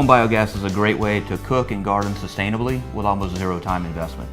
Home biogas is a great way to cook and garden sustainably with almost zero time investment.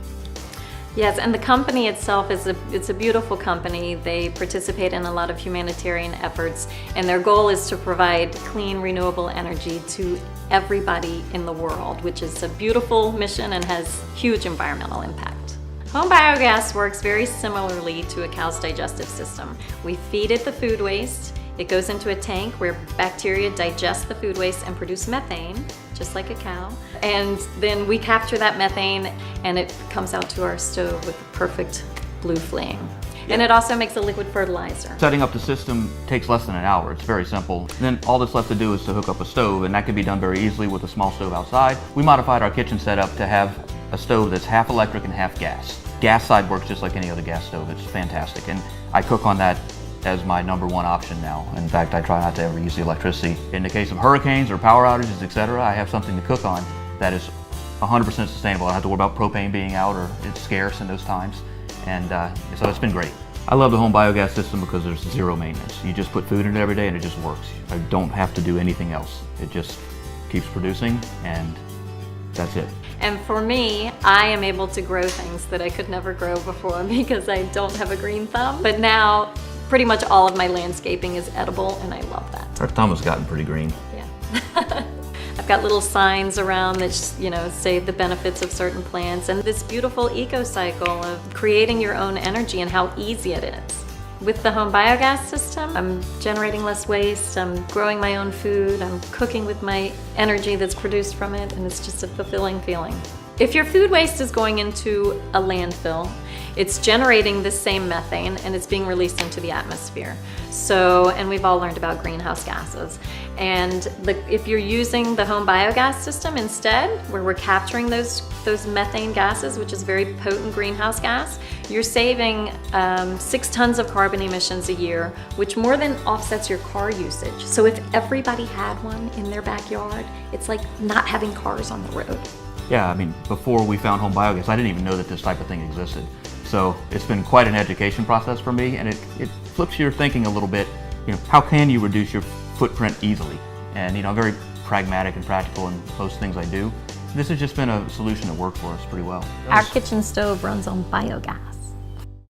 Yes, and the company itself it's a beautiful company. They participate in a lot of humanitarian efforts, and their goal is to provide clean, renewable energy to everybody in the world, which is a beautiful mission and has huge environmental impact. Home biogas works very similarly to a cow's digestive system. We feed it the food waste. It goes into a tank where bacteria digest the food waste and produce methane, just like a cow. And then we capture that methane and it comes out to our stove with a perfect blue flame. And it also makes a liquid fertilizer. Setting up the system takes less than an hour. It's very simple. And then all that's left to do is to hook up a stove, and that can be done very easily with a small stove outside. We modified our kitchen setup to have a stove that's half electric and half gas. Gas side works just like any other gas stove. It's fantastic. And I cook on that as my #1 option now. In fact, I try not to ever use the electricity. In the case of hurricanes or power outages, etc., I have something to cook on that is 100% sustainable. I don't have to worry about propane being out or it's scarce in those times. And so it's been great. I love the home biogas system because there's zero maintenance. You just put food in it every day and it just works. I don't have to do anything else. It just keeps producing and that's it. And for me, I am able to grow things that I could never grow before because I don't have a green thumb. But now, pretty much all of my landscaping is edible, and I love that. Our thumb has gotten pretty green. Yeah. I've got little signs around that say the benefits of certain plants and this beautiful eco-cycle of creating your own energy and how easy it is. With the home biogas system, I'm generating less waste, I'm growing my own food, I'm cooking with my energy that's produced from it, and it's just a fulfilling feeling. If your food waste is going into a landfill, it's generating the same methane and it's being released into the atmosphere. And we've all learned about greenhouse gases. And if you're using the home biogas system instead, where we're capturing those methane gases, which is very potent greenhouse gas, you're saving 6 tons of carbon emissions a year, which more than offsets your car usage. So if everybody had one in their backyard, it's like not having cars on the road. Yeah, I mean, before we found home biogas, I didn't even know that this type of thing existed. So it's been quite an education process for me, and it flips your thinking a little bit. How can you reduce your footprint easily? And I'm very pragmatic and practical in most things I do. This has just been a solution that worked for us pretty well. Our kitchen stove runs on biogas.